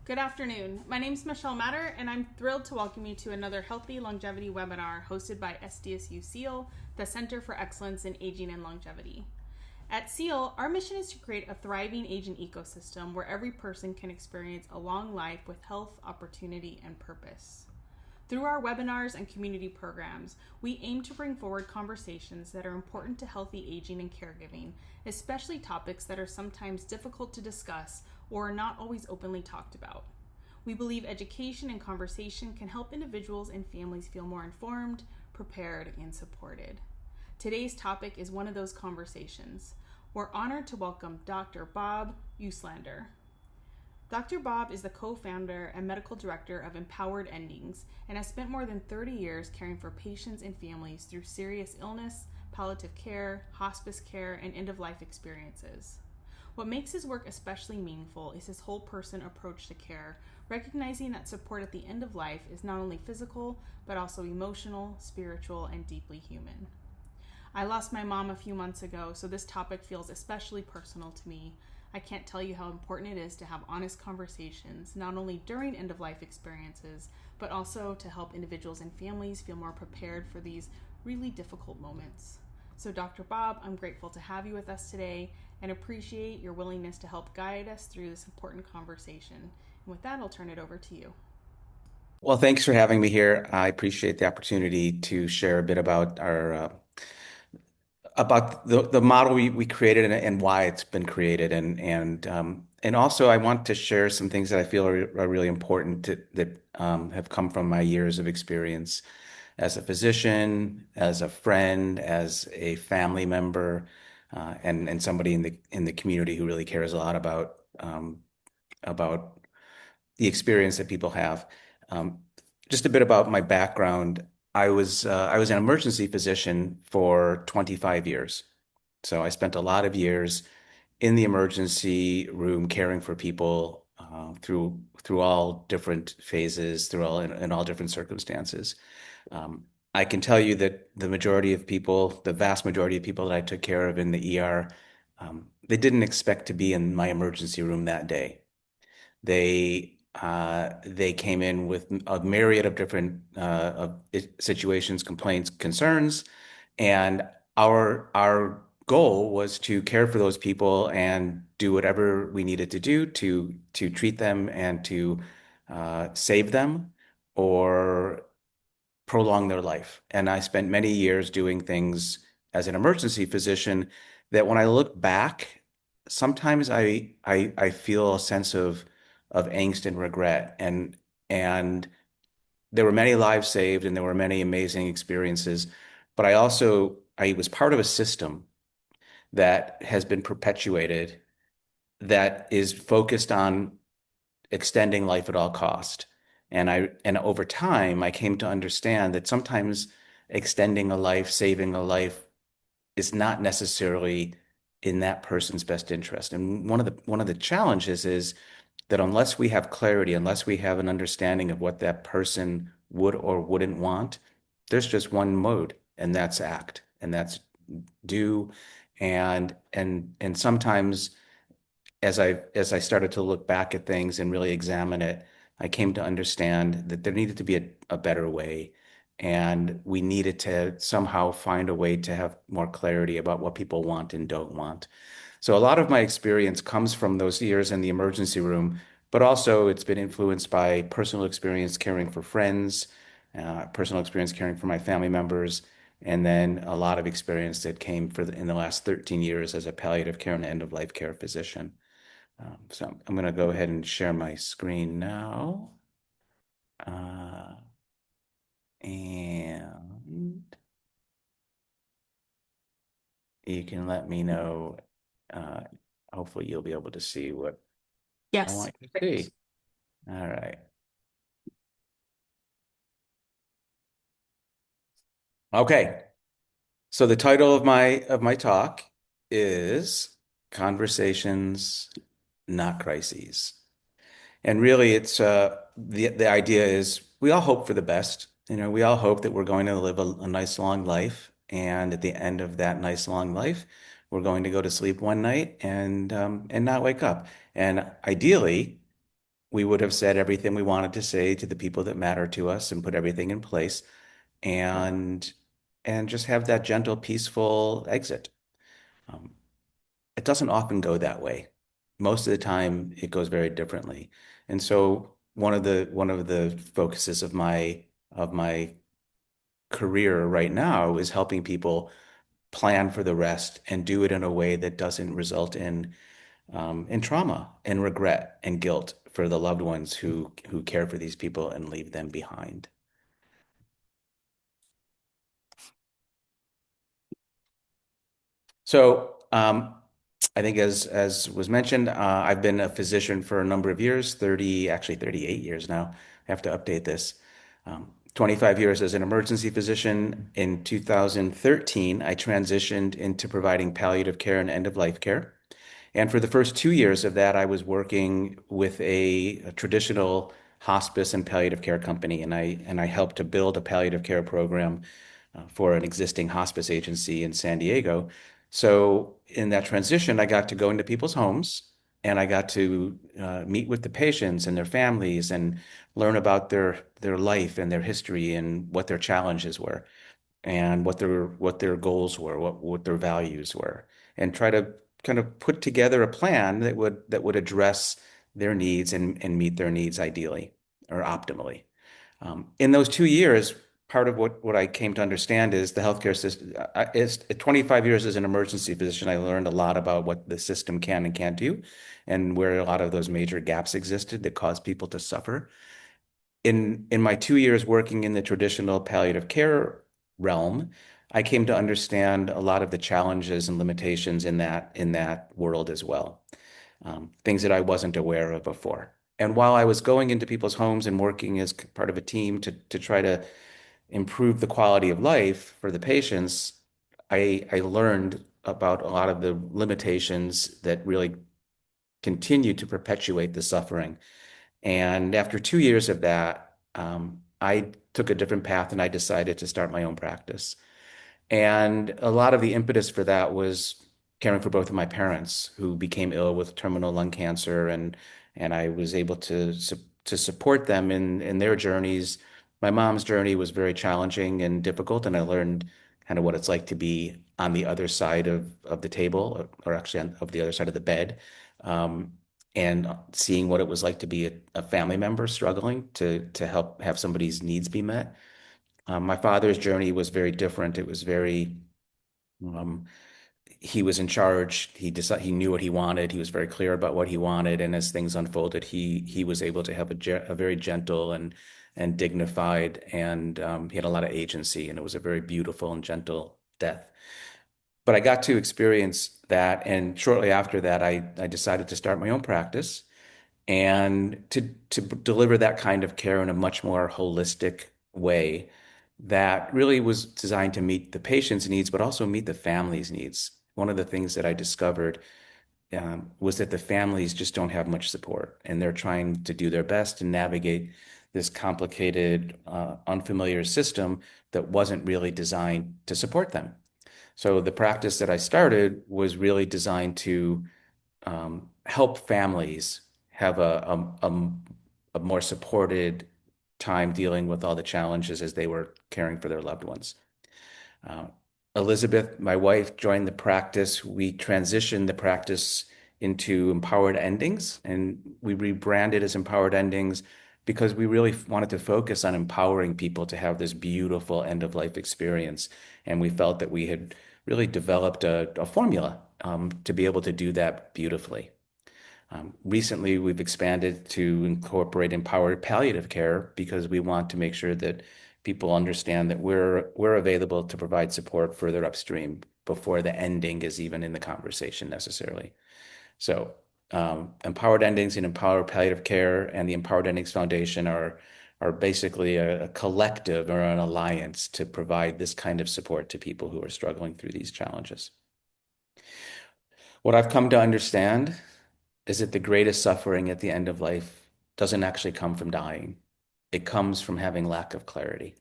Good afternoon. My name is Michelle Matter, and I'm thrilled to welcome you to another Healthy Longevity webinar hosted by SDSU CEAL, the Center for Excellence in Aging and Longevity. At CEAL, our mission is to create a thriving aging ecosystem where every person can experience a long life with health, opportunity, and purpose. Through our webinars and community programs, we aim to bring forward conversations that are important to healthy aging and caregiving, especially topics that are sometimes difficult to discuss or are not always openly talked about. We believe education and conversation can help individuals and families feel more informed, prepared, and supported. Today's topic is one of those conversations. We're honored to welcome Dr. Bob Uslander. Dr. Bob is the co-founder and medical director of Empowered Endings and has spent more than 30 years caring for patients and families through serious illness, palliative care, hospice care, and end-of-life experiences. What makes his work especially meaningful is his whole person approach to care, recognizing that support at the end of life is not only physical, but also emotional, spiritual, and deeply human. I lost my mom a few months ago, so this topic feels especially personal to me. I can't tell you how important it is to have honest conversations, not only during end-of-life experiences, but also to help individuals and families feel more prepared for these really difficult moments. So Dr. Bob, I'm grateful to have you with us today and appreciate your willingness to help guide us through this important conversation. And with that, I'll turn it over to you. Well, thanks for having me here. I appreciate the opportunity to share a bit about our about the model we created and why it's been created, and also I want to share some things that I feel are really important that have come from my years of experience as a physician, as a friend, as a family member, and somebody in the community who really cares a lot about the experience that people have. Um, just a bit about my background. I was an emergency physician for 25 years. So I spent a lot of years in the emergency room caring for people through all different phases, through all in all different circumstances. Um, I can tell you that the majority of people, the vast majority of people that I took care of in the ER, they didn't expect to be in my emergency room that day. They came in with a myriad of different situations, complaints, concerns, and our goal was to care for those people and do whatever we needed to do to treat them and to save them or prolong their life. And I spent many years doing things as an emergency physician that when I look back, sometimes I feel a sense of angst and regret. And there were many lives saved and there were many amazing experiences. But I was part of a system that has been perpetuated that is focused on extending life at all cost. And over time, I came to understand that sometimes extending a life, saving a life is not necessarily in that person's best interest. And one of the challenges is that unless we have clarity, unless we have an understanding of what that person would or wouldn't want, there's just one mode, and that's act, and that's do. And sometimes as I started to look back at things and really examine it, I came to understand that there needed to be a better way. And we needed to somehow find a way to have more clarity about what people want and don't want. So a lot of my experience comes from those years in the emergency room, but also it's been influenced by personal experience caring for friends, personal experience caring for my family members, and then a lot of experience that came in the last 13 years as a palliative care and end-of-life care physician. So I'm going to go ahead and share my screen now. And you can let me know. Hopefully you'll be able to see what I Yes. want you to see. All right. Okay. So the title of my talk is Conversations, Not Crises. And really it's the idea is we all hope for the best. You know, we all hope that we're going to live a nice long life. And at the end of that nice long life, we're going to go to sleep one night and not wake up. And ideally, we would have said everything we wanted to say to the people that matter to us and put everything in place and just have that gentle, peaceful exit. Um, it doesn't often go that way. Most of the time, it goes very differently. And so one of the focuses of my career right now is helping people plan for the rest and do it in a way that doesn't result in trauma and regret and guilt for the loved ones who care for these people and leave them behind. So I think as was mentioned, I've been a physician for a number of years, 30, actually 38 years now. I have to update this. 25 years as an emergency physician. In 2013, I transitioned into providing palliative care and end-of-life care. And for the first 2 years of that, I was working with a traditional hospice and palliative care company, and I helped to build a palliative care program for an existing hospice agency in San Diego. So in that transition, I got to go into people's homes and I got to meet with the patients and their families and learn about their life and their history and what their challenges were and what their goals were, what their values were, and try to kind of put together a plan that would address their needs and meet their needs ideally or optimally. In those 2 years, part of what I came to understand is the healthcare system. Is 25 years as an emergency physician, I learned a lot about what the system can and can't do, and where a lot of those major gaps existed that caused people to suffer. In my 2 years working in the traditional palliative care realm, I came to understand a lot of the challenges and limitations in that world as well, things that I wasn't aware of before. And while I was going into people's homes and working as part of a team to try to improve the quality of life for the patients, I learned about a lot of the limitations that really continue to perpetuate the suffering. And after 2 years of that, I took a different path and I decided to start my own practice. And a lot of the impetus for that was caring for both of my parents who became ill with terminal lung cancer, and I was able to support them in their journeys. My mom's journey was very challenging and difficult, and I learned kind of what it's like to be on the other side of the table, or actually of the other side of the bed, um, and seeing what it was like to be a family member struggling to help have somebody's needs be met. My father's journey was very different. It was very, um, he was in charge. He knew what he wanted. He was very clear about what he wanted. And as things unfolded, he was able to have a very gentle and dignified, and he had a lot of agency, and it was a very beautiful and gentle death. But I got to experience that. And shortly after that, I decided to start my own practice and to deliver that kind of care in a much more holistic way that really was designed to meet the patient's needs, but also meet the family's needs. One of the things that I discovered was that the families just don't have much support, and they're trying to do their best to navigate this complicated, unfamiliar system that wasn't really designed to support them. So the practice that I started was really designed to help families have a more supported time dealing with all the challenges as they were caring for their loved ones. Uh, Elizabeth, my wife, joined the practice. We transitioned the practice into Empowered Endings, and we rebranded as Empowered Endings because we really wanted to focus on empowering people to have this beautiful end of life experience. And we felt that we had really developed a formula to be able to do that beautifully. Recently, we've expanded to incorporate empowered palliative care because we want to make sure that people understand that we're available to provide support further upstream before the ending is even in the conversation necessarily. So, Empowered Endings and Empowered Palliative Care and the Empowered Endings Foundation are basically a collective or an alliance to provide this kind of support to people who are struggling through these challenges. What I've come to understand is that the greatest suffering at the end of life doesn't actually come from dying. It comes from having lack of clarity.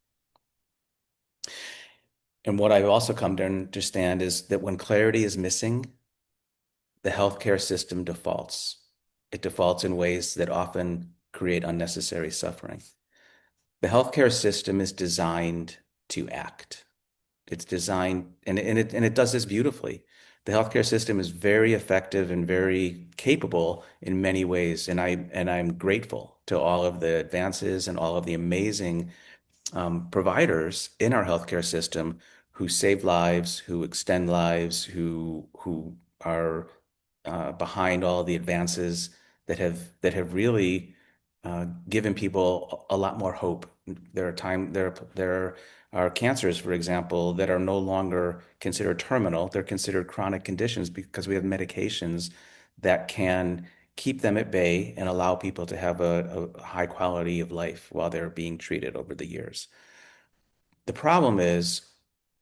And what I've also come to understand is that when clarity is missing, the healthcare system defaults. It defaults in ways that often create unnecessary suffering. The healthcare system is designed to act. It's designed, and it does this beautifully. The healthcare system is very effective and very capable in many ways, and I'm grateful to all of the advances and all of the amazing providers in our healthcare system who save lives, who extend lives, who are behind all the advances that have really given people a lot more hope. There are cancers, for example, that are no longer considered terminal. They're considered chronic conditions because we have medications that can keep them at bay and allow people to have a high quality of life while they're being treated over the years. The problem is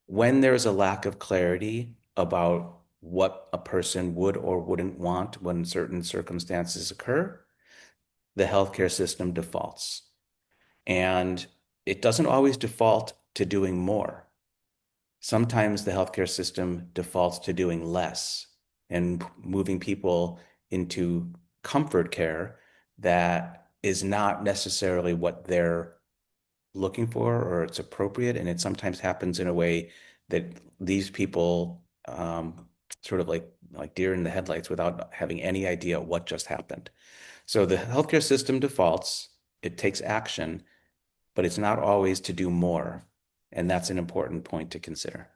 when there's a lack of clarity about what a person would or wouldn't want when certain circumstances occur, the healthcare system defaults. And it doesn't always default to doing more. Sometimes the healthcare system defaults to doing less and moving people into comfort care that is not necessarily what they're looking for or it's appropriate. And it sometimes happens in a way that these people sort of like deer in the headlights without having any idea what just happened. So the healthcare system defaults, it takes action, but it's not always to do more. And that's an important point to consider.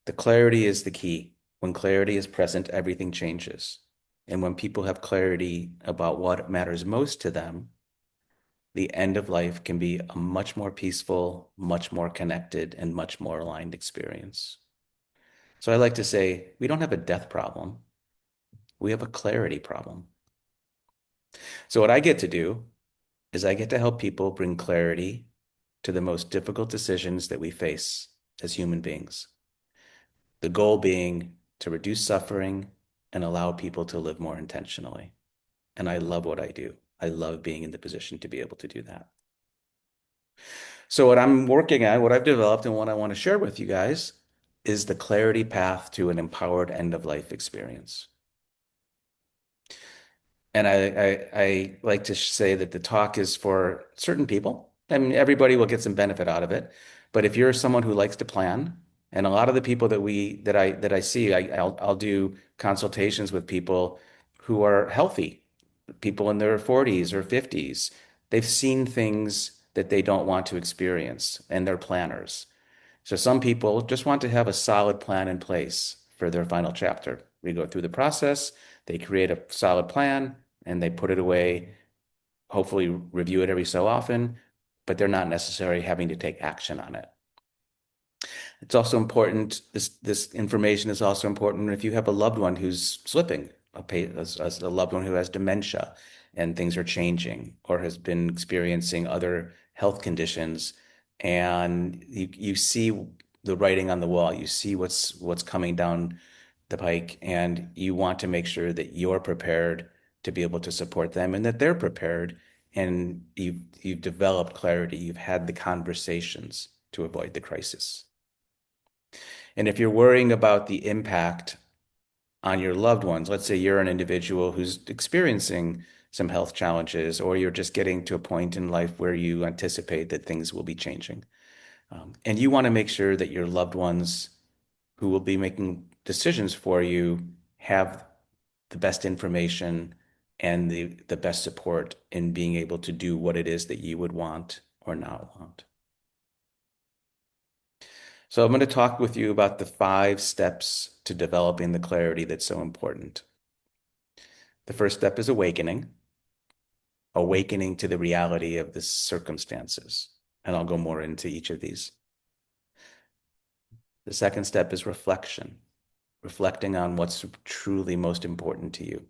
The clarity is the key. When clarity is present, everything changes. And when people have clarity about what matters most to them, the end of life can be a much more peaceful, much more connected, and much more aligned experience. So I like to say, we don't have a death problem. We have a clarity problem. So what I get to do is I get to help people bring clarity to the most difficult decisions that we face as human beings. The goal being to reduce suffering and allow people to live more intentionally. And I love what I do. I love being in the position to be able to do that. So what I'm working on, what I've developed and what I want to share with you guys is the clarity path to an empowered end of life experience. And I like to say that the talk is for certain people. I mean, everybody will get some benefit out of it. But if you're someone who likes to plan, and a lot of the people that I see, I'll do consultations with people who are healthy, people in their 40s or 50s. They've seen things that they don't want to experience, and they're planners. So some people just want to have a solid plan in place for their final chapter. We go through the process, they create a solid plan, and they put it away, hopefully review it every so often, but they're not necessarily having to take action on it. It's also important, this information is also important if you have a loved one who's slipping, a loved one who has dementia and things are changing or has been experiencing other health conditions, and you see the writing on the wall, you see what's coming down the pike, and you want to make sure that you're prepared to be able to support them and that they're prepared, and you've developed clarity, you've had the conversations to avoid the crisis. And if you're worrying about the impact on your loved ones, let's say you're an individual who's experiencing some health challenges, or you're just getting to a point in life where you anticipate that things will be changing. And you want to make sure that your loved ones who will be making decisions for you have the best information and the best support in being able to do what it is that you would want or not want. So I'm going to talk with you about the 5 steps to developing the clarity that's so important. The first step is awakening to the reality of the circumstances. And I'll go more into each of these. The second step is reflection, reflecting on what's truly most important to you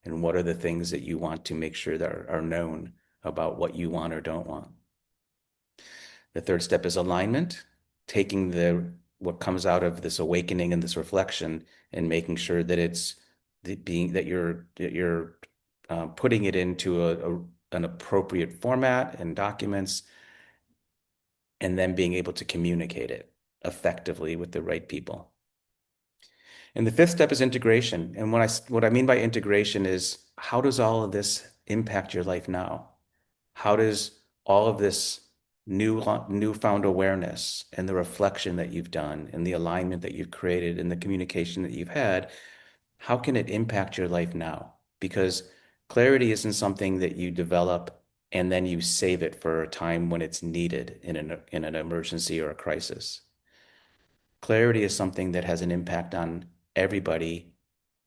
and what are the things that you want to make sure that are known about what you want or don't want. The third step is alignment, taking what comes out of this awakening and this reflection and making sure that you're putting it into an appropriate format and documents, and then being able to communicate it effectively with the right people. And the fifth step is integration. And what I mean by integration is, how does all of this impact your life now? How does all of this newfound awareness and the reflection that you've done and the alignment that you've created and the communication that you've had, how can it impact your life now? Because clarity isn't something that you develop and then you save it for a time when it's needed in an emergency or a crisis. Clarity is something that has an impact on everybody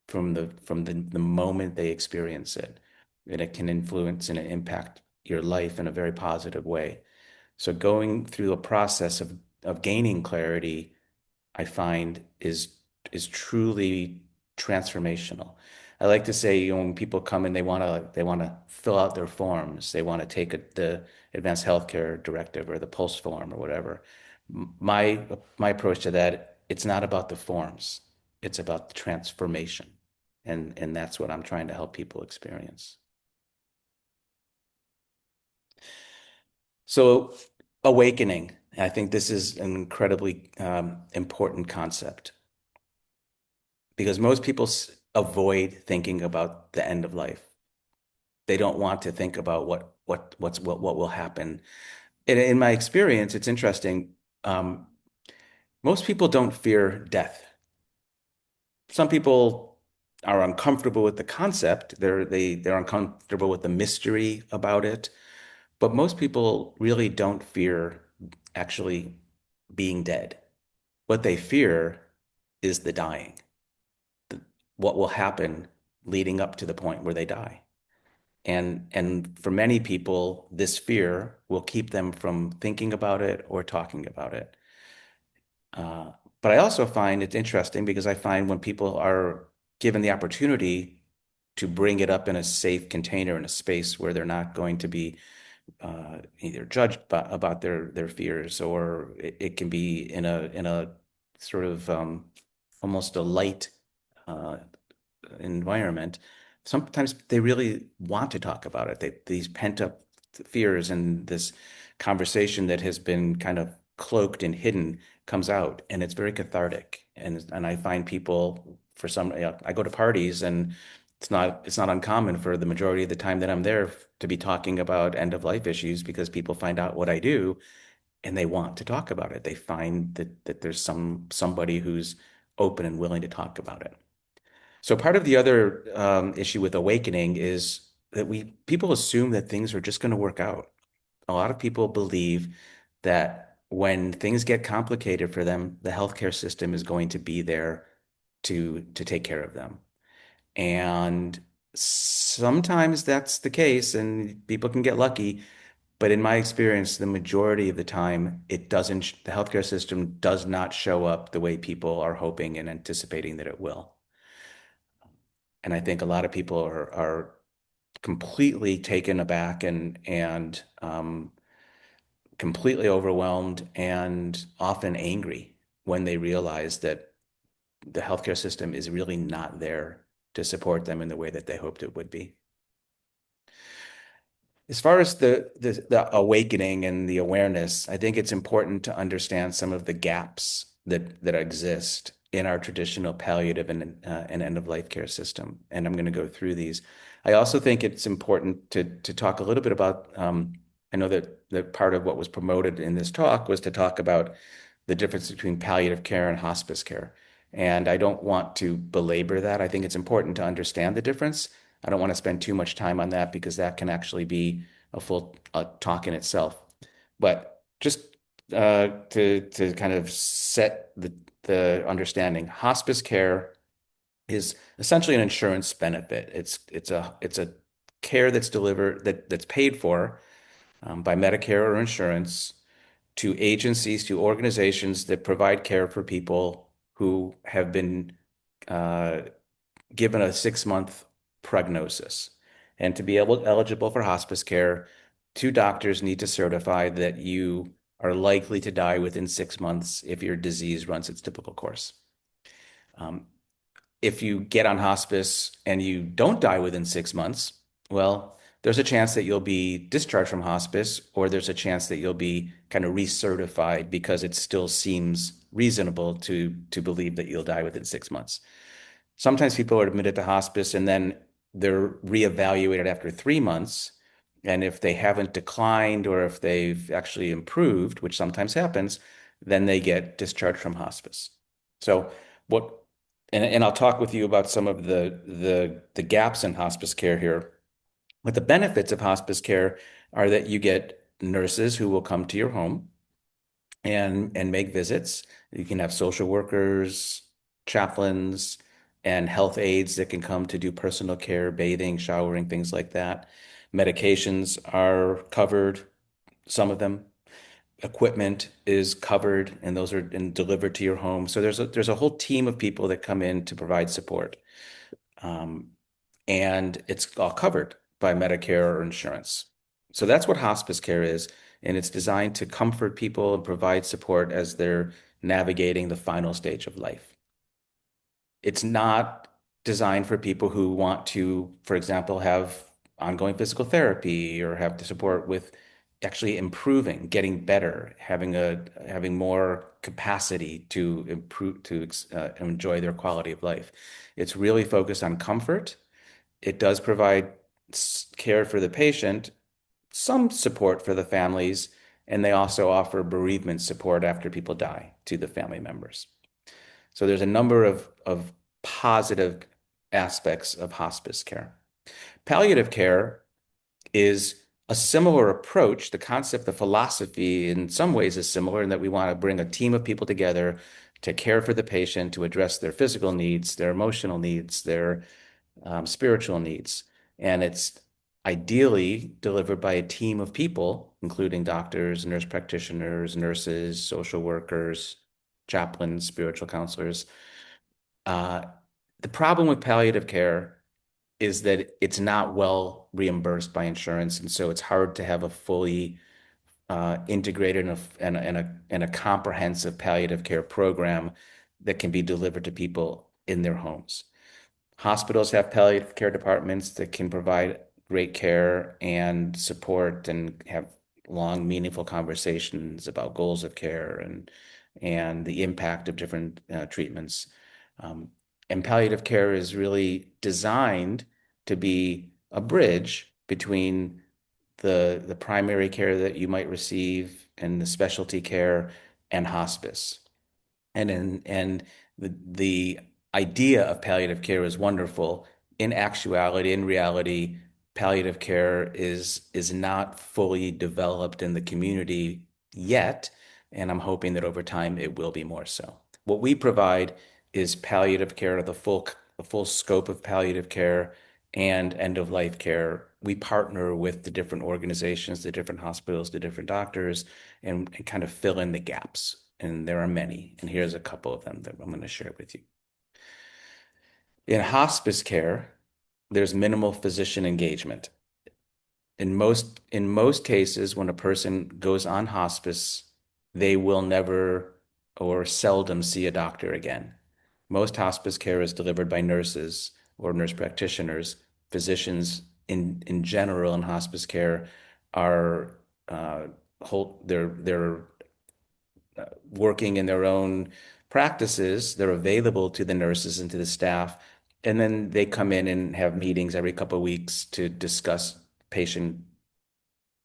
from the moment they experience it. And it can influence and impact your life in a very positive way. So going through a process of gaining clarity, I find is truly transformational. I like to say, when people come in, they want to fill out their forms, they want to take the advanced healthcare directive or the pulse form or whatever. My approach to that, it's not about the forms, it's about the transformation, and that's what I'm trying to help people experience. So, awakening, I think this is an incredibly important concept because most people avoid thinking about the end of life. They don't want to think about what will happen. In my experience, it's interesting. Most people don't fear death. Some people are uncomfortable with the concept. They're uncomfortable with the mystery about it. But most people really don't fear actually being dead. What they fear is the dying, what will happen leading up to the point where they die. And for many people, this fear will keep them from thinking about it or talking about it. Uh, but I also find it's interesting because I find when people are given the opportunity to bring it up in a safe container, in a space where they're not going to be either judged about their fears, or it can be in a sort of almost a light uh, environment. Sometimes they really want to talk about it. These pent up fears and this conversation that has been kind of cloaked and hidden comes out, and it's very cathartic. And I find people, for some, I go to parties, and it's not uncommon for the majority of the time that I'm there to be talking about end of life issues, because people find out what I do and they want to talk about it. They find that there's somebody who's open and willing to talk about it. So part of the other issue with awakening is that people assume that things are just going to work out. A lot of people believe that when things get complicated for them, the healthcare system is going to be there to take care of them. And sometimes that's the case, and people can get lucky. But in my experience, the majority of the time, the healthcare system does not show up the way people are hoping and anticipating that it will. And I think a lot of people are completely taken aback and completely overwhelmed and often angry when they realize that the healthcare system is really not there to support them in the way that they hoped it would be. As far as the awakening and the awareness, I think it's important to understand some of the gaps that exist in our traditional palliative and end of life care system, and I'm going to go through these. I also think it's important to talk a little bit about. I know that part of what was promoted in this talk was to talk about the difference between palliative care and hospice care, and I don't want to belabor that. I think it's important to understand the difference. I don't want to spend too much time on that because that can actually be a full talk in itself. But just to kind of set the understanding, hospice care is essentially an insurance benefit. It's a care that's delivered that's paid for by Medicare or insurance to agencies, to organizations that provide care for people who have been uh, given a 6-month prognosis. And to be eligible for hospice care, 2 doctors need to certify that you are likely to die within 6 months if your disease runs its typical course. Um, if you get on hospice and you don't die within 6 months, well, there's a chance that you'll be discharged from hospice, or there's a chance that you'll be kind of recertified because it still seems reasonable to believe that you'll die within 6 months. Sometimes people are admitted to hospice and then they're reevaluated after 3 months. And if they haven't declined or if they've actually improved, which sometimes happens, then they get discharged from hospice. So what, and I'll talk with you about some of the gaps in hospice care here. But the benefits of hospice care are that you get nurses who will come to your home and make visits. You can have social workers, chaplains, and health aides that can come to do personal care, bathing, showering, things like that. Medications are covered, some of them. Equipment is covered, and those are delivered to your home. So there's a whole team of people that come in to provide support. Um, and it's all covered by Medicare or insurance. So that's what hospice care is, and it's designed to comfort people and provide support as they're navigating the final stage of life. It's not designed for people who want to, for example, have ongoing physical therapy or have the support with actually improving, getting better, having more capacity to improve to enjoy their quality of life. It's really focused on comfort. It does provide care for the patient, some support for the families, and they also offer bereavement support after people die to the family members. So there's a number of positive aspects of hospice care. Palliative care is a similar approach. The concept, the philosophy in some ways is similar in that we want to bring a team of people together to care for the patient, to address their physical needs, their emotional needs, their spiritual needs. And it's ideally delivered by a team of people, including doctors, nurse practitioners, nurses, social workers, chaplains, spiritual counselors. Uh, the problem with palliative care is that it's not well reimbursed by insurance, and so it's hard to have a fully integrated and a comprehensive palliative care program that can be delivered to people in their homes. Hospitals have palliative care departments that can provide great care and support and have long, meaningful conversations about goals of care and the impact of different treatments. Um, and palliative care is really designed to be a bridge between the primary care that you might receive and the specialty care and hospice. And the idea of palliative care is wonderful. In actuality, in reality, palliative care is not fully developed in the community yet, and I'm hoping that over time it will be more so. What we provide is palliative care, the full scope of palliative care and end of life care. We partner with the different organizations, the different hospitals, the different doctors, and kind of fill in the gaps. And there are many. And here's a couple of them that I'm going to share with you. In hospice care, there's minimal physician engagement. In most cases, when a person goes on hospice, they will never or seldom see a doctor again. Most hospice care is delivered by nurses or nurse practitioners. Physicians in general in hospice care are they're working in their own practices. They're available to the nurses and to the staff, and then they come in and have meetings every couple of weeks to discuss patient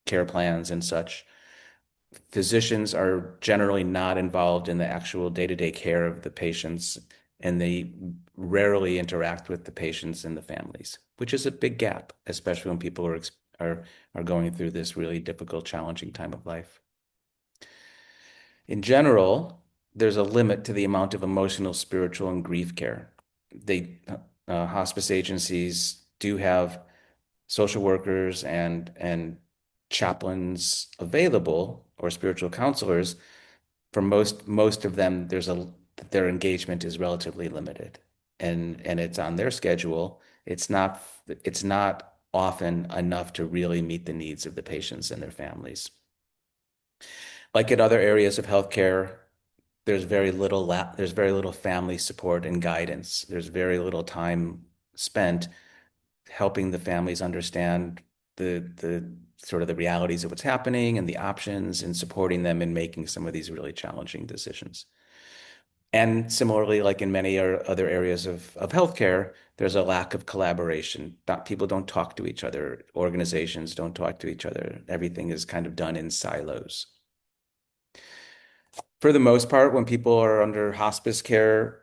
care plans and such. Physicians are generally not involved in the actual day-to-day care of the patients, and they rarely interact with the patients and the families, which is a big gap, especially when people are going through this really difficult, challenging time of life. In general, there's a limit to the amount of emotional, spiritual, and grief care. Hospice agencies do have social workers and chaplains available or spiritual counselors. For most of them, their engagement is relatively limited, and it's on their schedule. It's not often enough to really meet the needs of the patients and their families. Like in other areas of healthcare, there's very little family support and guidance. There's very little time spent helping the families understand the sort of the realities of what's happening and the options and supporting them in making some of these really challenging decisions. And similarly, like in many other areas of healthcare, There's a lack of collaboration. People don't talk to each other. Organizations don't talk to each other. Everything is kind of done in silos. For the most part, when people are under hospice care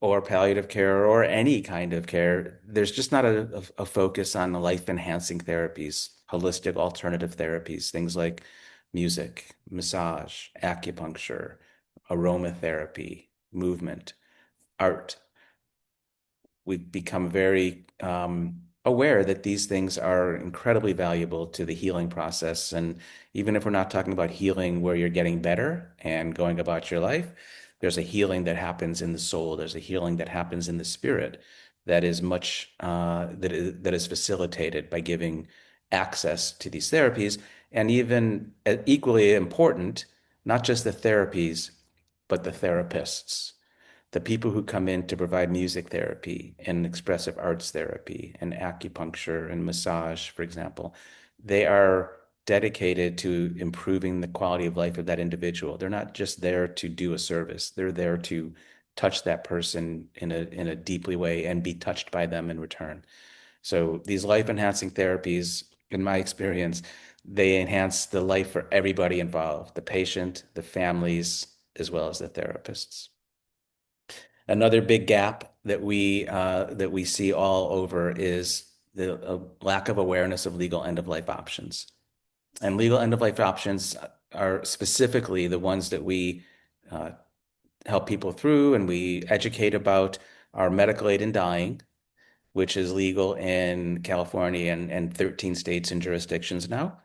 or palliative care or any kind of care, there's just not a focus on the life-enhancing therapies, holistic alternative therapies, things like music, massage, acupuncture, aromatherapy, movement, art. We've become very aware that these things are incredibly valuable to the healing process. And even if we're not talking about healing where you're getting better and going about your life, there's a healing that happens in the soul. There's a healing that happens in the spirit that is much that is facilitated by giving access to these therapies. And even equally important, not just the therapies, but the therapists, the people who come in to provide music therapy and expressive arts therapy and acupuncture and massage, for example, they are dedicated to improving the quality of life of that individual. They're not just there to do a service. They're there to touch that person in a deeply way and be touched by them in return. So these life-enhancing therapies, in my experience, they enhance the life for everybody involved, the patient, the families, as well as the therapists. Another big gap that we see all over is the lack of awareness of legal end-of-life options. And legal end-of-life options are specifically the ones that we uh, help people through and we educate about are medical aid in dying, which is legal in California and 13 states and jurisdictions now,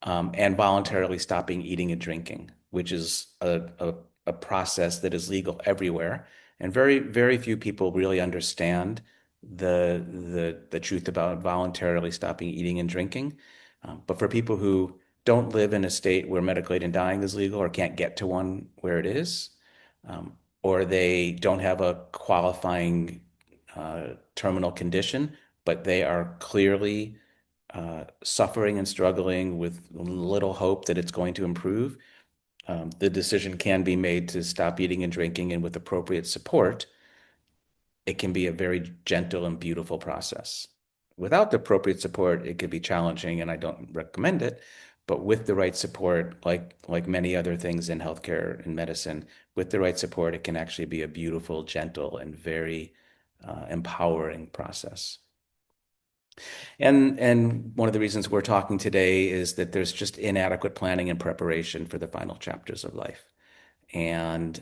and voluntarily stopping eating and drinking, which is a process that is legal everywhere. And very few people really understand the truth about voluntarily stopping eating and drinking. But for people who don't live in a state where medical aid in dying is legal or can't get to one where it is, or they don't have a qualifying terminal condition, but they are clearly suffering and struggling with little hope that it's going to improve, the decision can be made to stop eating and drinking, and with appropriate support, it can be a very gentle and beautiful process. Without the appropriate support, it could be challenging, and I don't recommend it. But with the right support, like many other things in healthcare and medicine, with the right support, it can actually be a beautiful, gentle, and very empowering process. And one of the reasons we're talking today is that there's just inadequate planning and preparation for the final chapters of life. And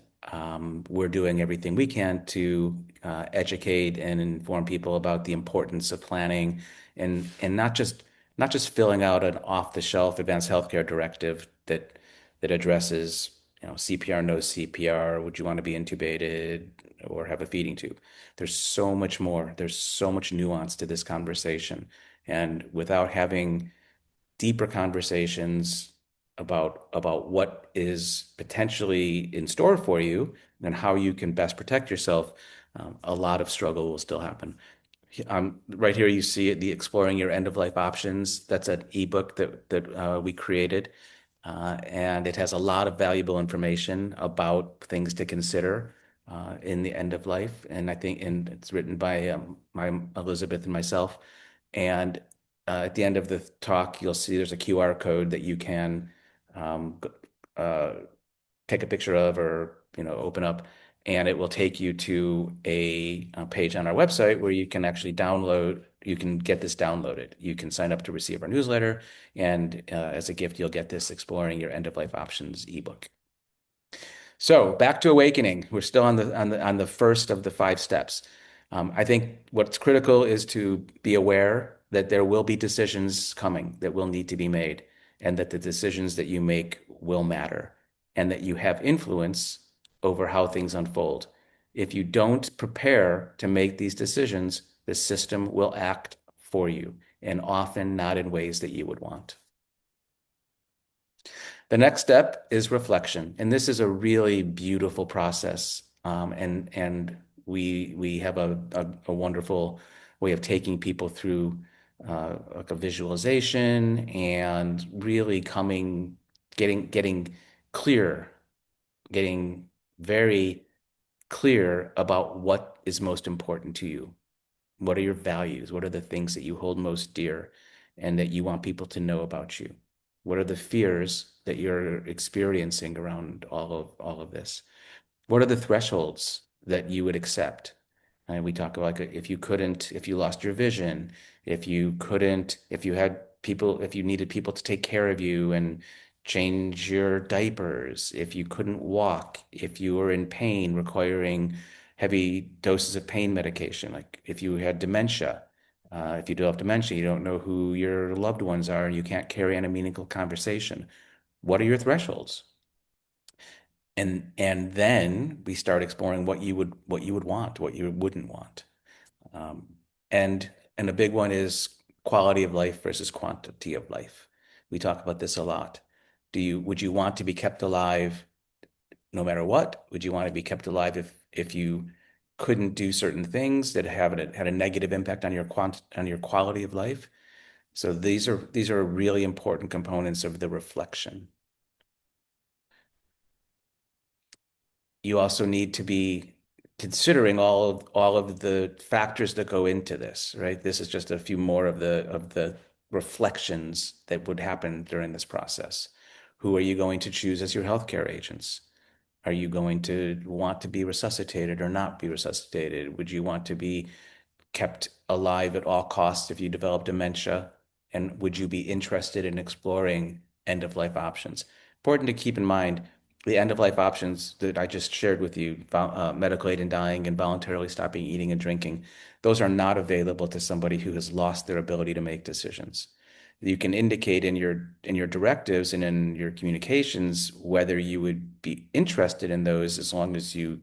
we're doing everything we can to educate and inform people about the importance of planning and not just filling out an off-the-shelf advanced healthcare directive that addresses, CPR, no CPR, would you want to be intubated or have a feeding tube? There's so much more. There's so much nuance to this conversation. And without having deeper conversations about what is potentially in store for you and how you can best protect yourself, a lot of struggle will still happen. Right here, you see it, the Exploring Your End-of-Life Options. That's an ebook that we created, and it has a lot of valuable information about things to consider in the end of life. And it's written by my Elizabeth and myself. And at the end of the talk, you'll see there's a QR code that you can um, uh, take a picture of or open up, and it will take you to a page on our website where you can actually download. You can get this downloaded. You can sign up to receive our newsletter, and as a gift, you'll get this Exploring Your End of Life Options ebook. So back to awakening. We're still on the first of the 5 steps. I think what's critical is to be aware that there will be decisions coming that will need to be made, and that the decisions that you make will matter, and that you have influence over how things unfold. If you don't prepare to make these decisions, the system will act for you, and often not in ways that you would want. The next step is reflection, and this is a really beautiful process. And we have a wonderful way of taking people through like a visualization and really getting clear, getting very clear about what is most important to you, What are your values? What are the things that you hold most dear and that you want people to know about you? What are the fears that you're experiencing around all of this? What are the thresholds that you would accept? And we talk about, like, if you couldn't, if you lost your vision, if you couldn't, if you had people, if you needed people to take care of you and change your diapers, if you couldn't walk, if you were in pain requiring heavy doses of pain medication, like if you had dementia, if you develop dementia, you don't know who your loved ones are, and you can't carry on a meaningful conversation. What are your thresholds? And then we start exploring what you would want, what you wouldn't want. Um, and and a big one is quality of life versus quantity of life. We talk about this a lot. Would you want to be kept alive no matter what? Would you want to be kept alive if you couldn't do certain things that had a negative impact on on your quality of life? So these are really important components of the reflection. You also need to be considering all of the factors that go into this, right? This is just a few more of the reflections that would happen during this process. Who are you going to choose as your healthcare agents? Are you going to want to be resuscitated or not be resuscitated? Would you want to be kept alive at all costs if you develop dementia? And would you be interested in exploring end of life options? Important to keep in mind the end of life options that I just shared with you, medical aid in dying and voluntarily stopping eating and drinking, those are not available to somebody who has lost their ability to make decisions. You can indicate in your directives and in your communications whether you would be interested in those as long as you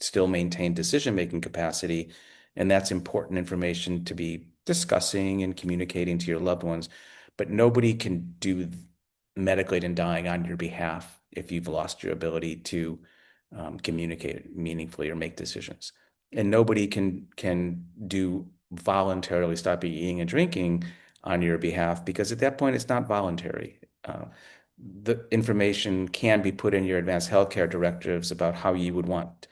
still maintain decision-making capacity. And that's important information to be discussing and communicating to your loved ones. But nobody can do medical aid in dying on your behalf if you've lost your ability to communicate meaningfully or make decisions. And nobody can do voluntarily stop eating and drinking on your behalf because at that point it's not voluntary. The information can be put in your advanced healthcare directives about how you would want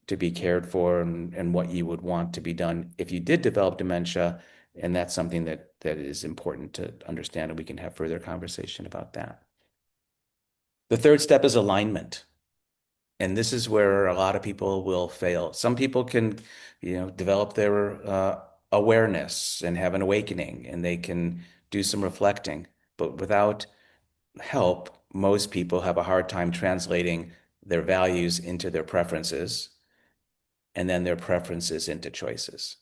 to be cared for and what you would want to be done if you did develop dementia. And that's something that is important to understand, and we can have further conversation about that. The third step is alignment. And this is where a lot of people will fail. Some people can, develop their awareness and have an awakening, and they can do some reflecting. But without help, most people have a hard time translating their values into their preferences, and then their preferences into choices.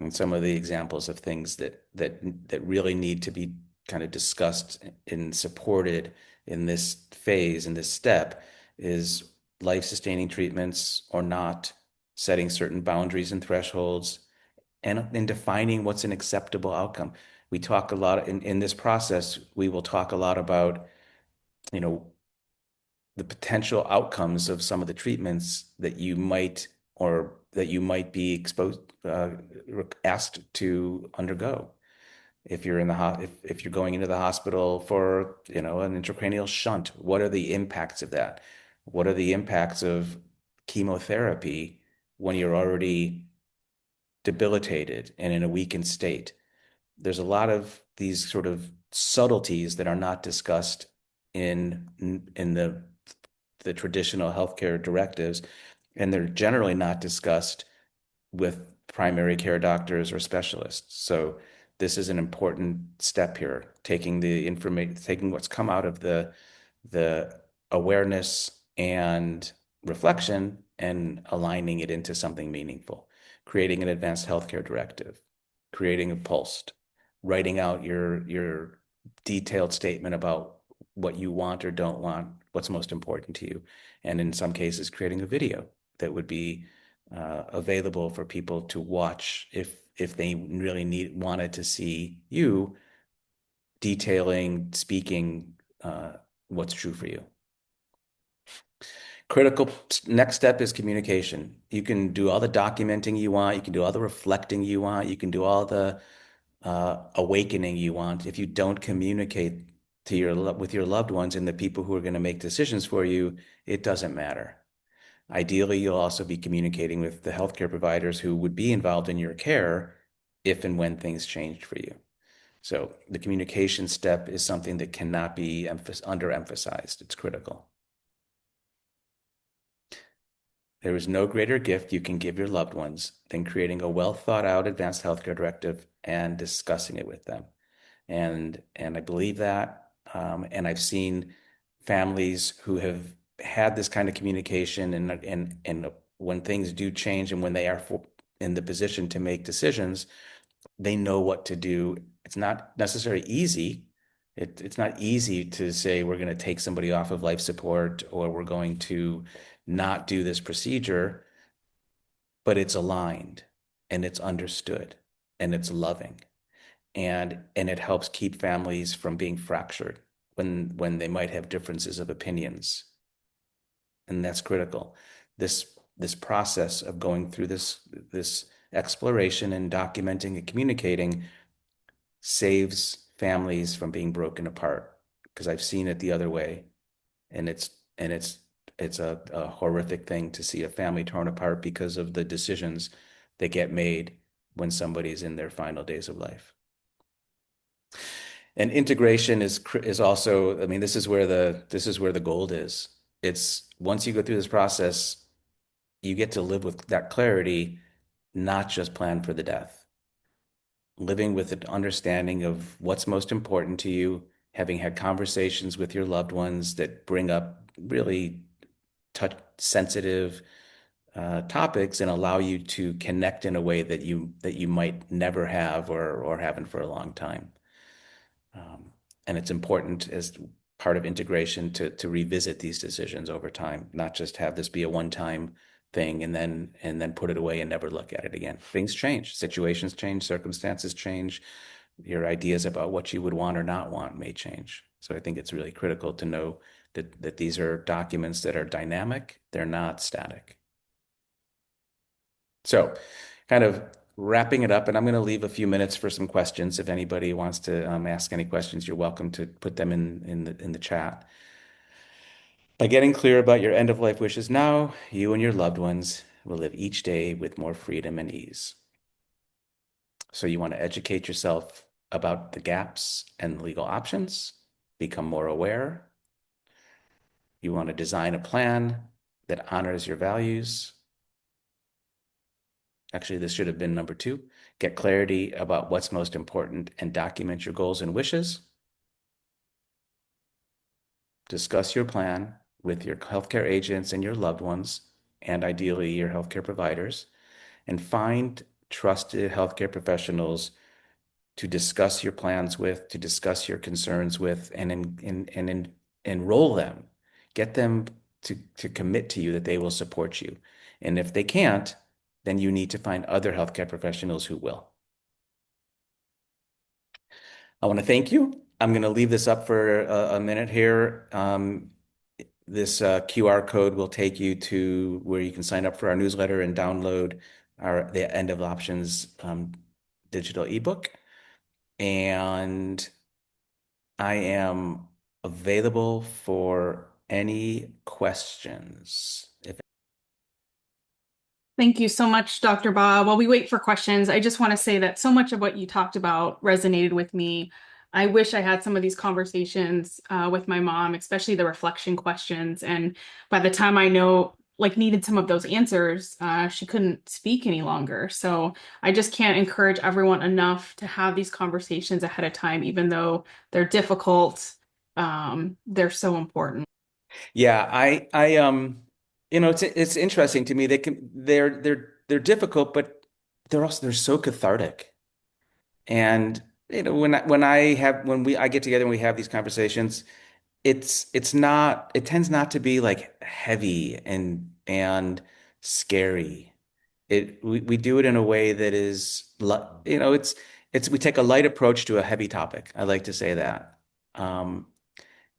And some of the examples of things that really need to be kind of discussed and supported in this phase, in this step, is life-sustaining treatments or not, setting certain boundaries and thresholds, and in defining what's an acceptable outcome. We talk a lot in this process, we will talk a lot about, you know, the potential outcomes of some of the treatments that you might be exposed, asked to undergo. If you're if you're going into the hospital for, an intracranial shunt, what are the impacts of that? What are the impacts of chemotherapy when you're already debilitated and in a weakened state? There's a lot of these sort of subtleties that are not discussed in the traditional healthcare directives, and they're generally not discussed with primary care doctors or specialists. So this is an important step here, taking the information, taking what's come out of the awareness and reflection and aligning it into something meaningful, creating an advanced healthcare directive, creating a PULST, writing out your detailed statement about what you want or don't want, what's most important to you, and in some cases, creating a video that would be available for people to watch if they really wanted to see you detailing, speaking what's true for you. Critical next step is communication. You can do all the documenting you want, you can do all the reflecting you want, you can do all the awakening you want. If you don't communicate with your loved ones and the people who are going to make decisions for you, it doesn't matter. Ideally, you'll also be communicating with the healthcare providers who would be involved in your care if and when things changed for you. So the communication step is something that cannot be underemphasized. It's critical. There is no greater gift you can give your loved ones than creating a well thought out advanced healthcare directive and discussing it with them. And I believe that. And I've seen families who have had this kind of communication, and when things do change and when they are in the position to make decisions, they know what to do. It's not necessarily easy. It's not easy to say we're going to take somebody off of life support or we're going to not do this procedure, but it's aligned and it's understood and it's loving, and it helps keep families from being fractured when they might have differences of opinions. And that's critical. This process of going through this exploration and documenting and communicating saves families from being broken apart, because I've seen it the other way, and it's a horrific thing to see a family torn apart because of the decisions that get made when somebody's in their final days of life. And integration is also, I mean, this is where the gold is. It's once you go through this process, you get to live with that clarity, not just plan for the death. Living with an understanding of what's most important to you, having had conversations with your loved ones that bring up really sensitive topics and allow you to connect in a way that you might never have or haven't for a long time. And it's important as part of integration to revisit these decisions over time, not just have this be a one-time thing and then put it away and never look at it again. Things change, situations change, circumstances change. Your ideas about what you would want or not want may change. So I think it's really critical to know that these are documents that are dynamic, they're not static. So kind of wrapping it up, and I'm going to leave a few minutes for some questions. If anybody wants to ask any questions, you're welcome to put them in the chat. By getting clear about your end of life wishes now, you and your loved ones will live each day with more freedom and ease. So you want to educate yourself about the gaps and legal options, become more aware. You want to design a plan that honors your values. Actually, this should have been number 2. Get clarity about what's most important and document your goals and wishes. Discuss your plan with your healthcare agents and your loved ones, and ideally your healthcare providers, and find trusted healthcare professionals to discuss your plans with, to discuss your concerns with, and enroll them. Get them to commit to you that they will support you. And if they can't, then you need to find other healthcare professionals who will. I want to thank you. I'm going to leave this up for a minute here. This QR code will take you to where you can sign up for our newsletter and download the End of Options digital ebook. And I am available for any questions. Thank you so much, Dr. Bob. While we wait for questions, I just want to say that so much of what you talked about resonated with me. I wish I had some of these conversations with my mom, especially the reflection questions. And by the time I needed some of those answers, she couldn't speak any longer. So I just can't encourage everyone enough to have these conversations ahead of time, even though they're difficult. They're so important. Yeah, it's interesting to me. They're difficult, but they're so cathartic. And when I get together and we have these conversations, it tends not to be like heavy and scary. We do it in a way that is, we take a light approach to a heavy topic. I like to say that.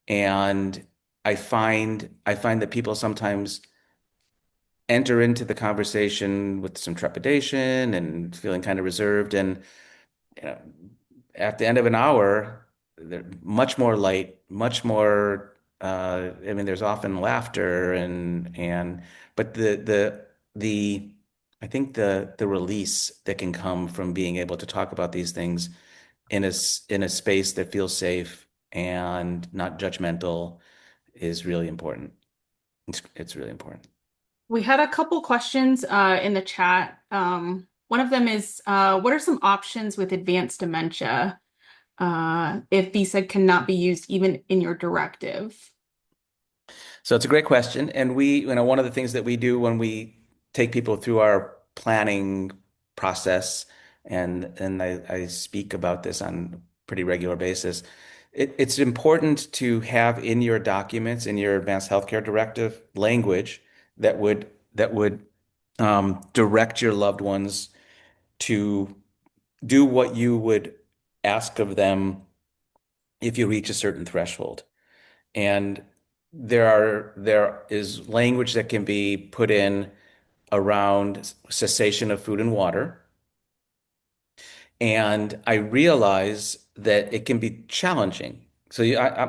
And I find that people sometimes enter into the conversation with some trepidation and feeling kind of reserved. And you know, at the end of an hour, they're much more light, much more I mean, there's often laughter but the I think the release that can come from being able to talk about these things in a space that feels safe and not judgmental is really important. It's really important. We had a couple questions in the chat. One of them is, what are some options with advanced dementia if VSED cannot be used even in your directive? So it's a great question. And one of the things that we do when we take people through our planning process, and I speak about this on a pretty regular basis, it's important to have in your documents, in your advanced healthcare directive, language that would direct your loved ones to do what you would ask of them if you reach a certain threshold. And there is language that can be put in around cessation of food and water. And I realize that it can be challenging. So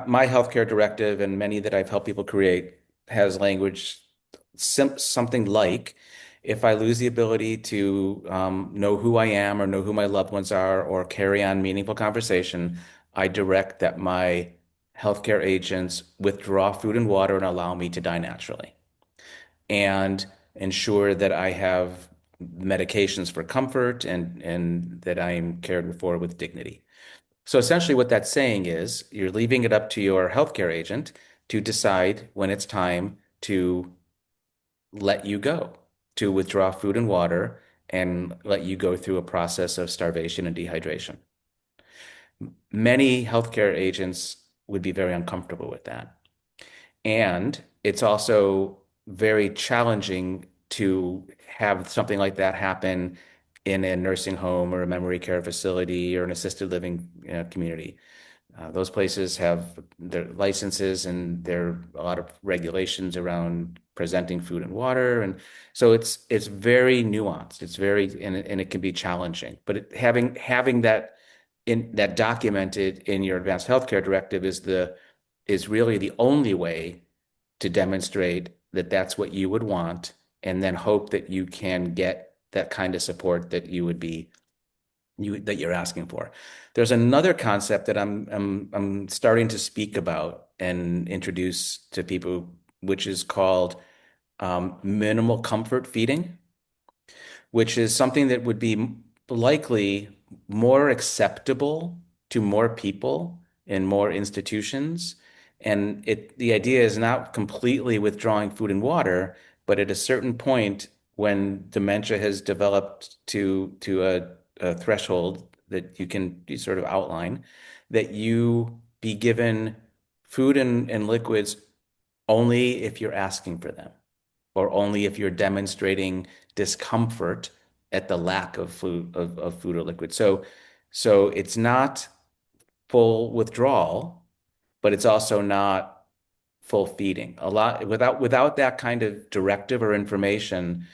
my healthcare directive and many that I've helped people create has language something like, if I lose the ability to know who I am or know who my loved ones are or carry on meaningful conversation, I direct that my healthcare agents withdraw food and water and allow me to die naturally, and ensure that I have medications for comfort and that I am cared for with dignity. So essentially what that's saying is you're leaving it up to your healthcare agent to decide when it's time to let you go, to withdraw food and water and let you go through a process of starvation and dehydration. Many healthcare agents would be very uncomfortable with that. And it's also very challenging to have something like that happen in a nursing home or a memory care facility or an assisted living, community. Those places have their licenses and there are a lot of regulations around presenting food and water. And so it's very nuanced. It's very, and it can be challenging. But having that documented in your advanced healthcare directive is really the only way to demonstrate that that's what you would want, and then hope that you can get that kind of support that that you're asking for. There's another concept that I'm starting to speak about and introduce to people, which is called minimal comfort feeding, which is something that would be likely more acceptable to more people in more institutions. And the idea is not completely withdrawing food and water, but at a certain point when dementia has developed to a threshold that you sort of outline, that you be given food and liquids only if you're asking for them, or only if you're demonstrating discomfort at the lack of food or liquid. So it's not full withdrawal, but it's also not full feeding. A lot without that kind of directive or information,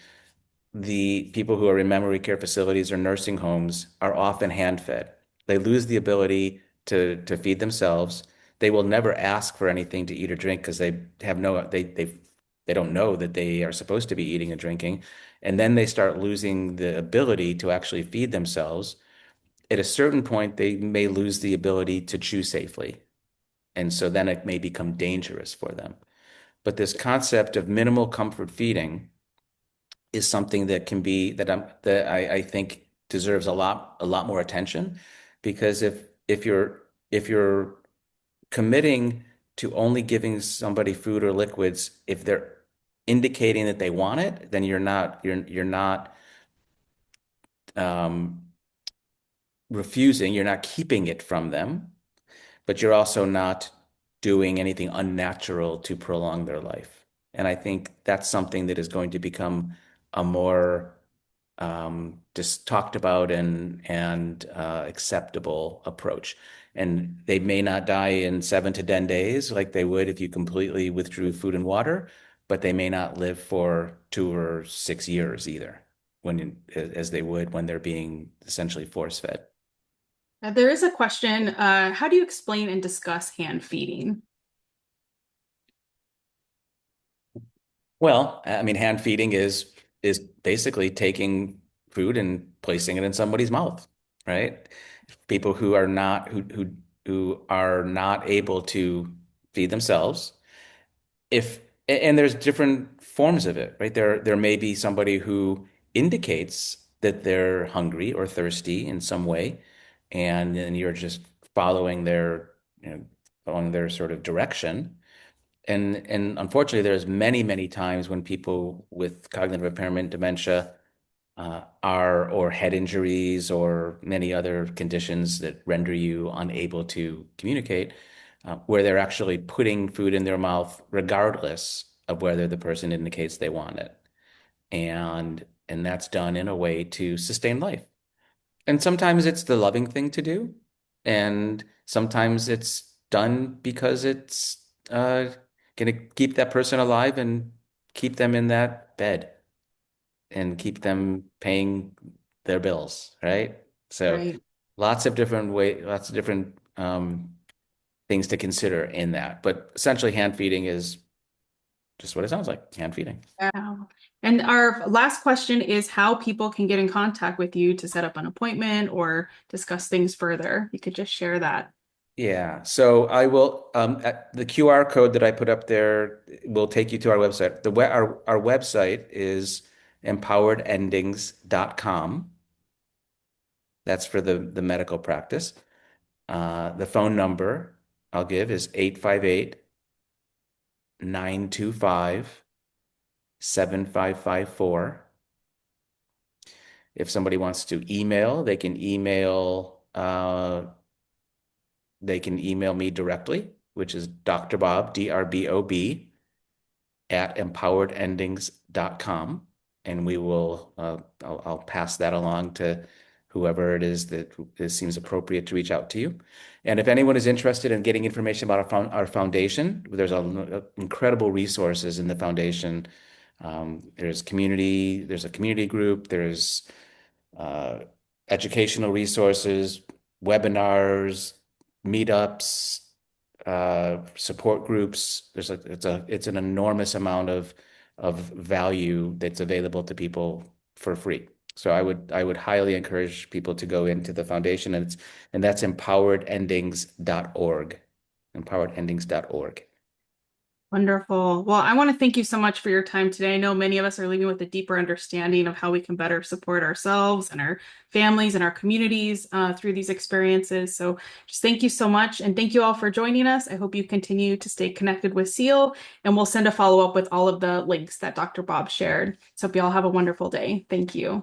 the people who are in memory care facilities or nursing homes are often hand-fed. They lose the ability to feed themselves. They will never ask for anything to eat or drink because they don't know that they are supposed to be eating and drinking. And then they start losing the ability to actually feed themselves. At a certain point, they may lose the ability to chew safely. And so then it may become dangerous for them. But this concept of minimal comfort feeding is something that can be that I think deserves a lot more attention, because if you're committing to only giving somebody food or liquids if they're indicating that they want it, then you're not um, refusing, you're not keeping it from them, but you're also not doing anything unnatural to prolong their life. And I think that's something that is going to become a more just talked about and acceptable approach. And they may not die in 7 to 10 days like they would if you completely withdrew food and water, but they may not live for 2 or 6 years either, as they would when they're being essentially force fed. There is a question, how do you explain and discuss hand feeding? Well, I mean, hand feeding is basically taking food and placing it in somebody's mouth, right? People who are not able to feed themselves. If and there's different forms of it, right? There may be somebody who indicates that they're hungry or thirsty in some way, and then you're just following you know, following their sort of direction. And unfortunately, there's many times when people with cognitive impairment, dementia, are or head injuries or many other conditions that render you unable to communicate, where they're actually putting food in their mouth regardless of whether the person indicates they want it. And that's done in a way to sustain life. And sometimes it's the loving thing to do, and sometimes it's done because it's going to keep that person alive and keep them in that bed and keep them paying their bills, right? So Right. lots of different things to consider in that. But essentially, hand feeding is just what it sounds like, hand feeding. Yeah. And our last question is how people can get in contact with you to set up an appointment or discuss things further. You could just share that. Yeah, so I will the QR code that I put up there will take you to our website. Our website is empoweredendings.com. That's for the medical practice. The phone number I'll give is 858-925-7554. If somebody wants to email, they can email me directly, which is Dr. Bob, DRBOB, at empoweredendings.com. And we will, I'll pass that along to whoever it is that it seems appropriate to reach out to you. And if anyone is interested in getting information about our foundation, there's incredible resources in the foundation. There's a community group, there's uh, educational resources, webinars, meetups, support groups. It's an enormous amount of value that's available to people for free. So I would highly encourage people to go into the foundation, and that's empoweredendings.org. Empoweredendings.org. Wonderful. Well, I want to thank you so much for your time today. I know many of us are leaving with a deeper understanding of how we can better support ourselves and our families and our communities through these experiences. So just thank you so much. And thank you all for joining us. I hope you continue to stay connected with CEAL, and we'll send a follow-up with all of the links that Dr. Bob shared. So hope you all have a wonderful day. Thank you.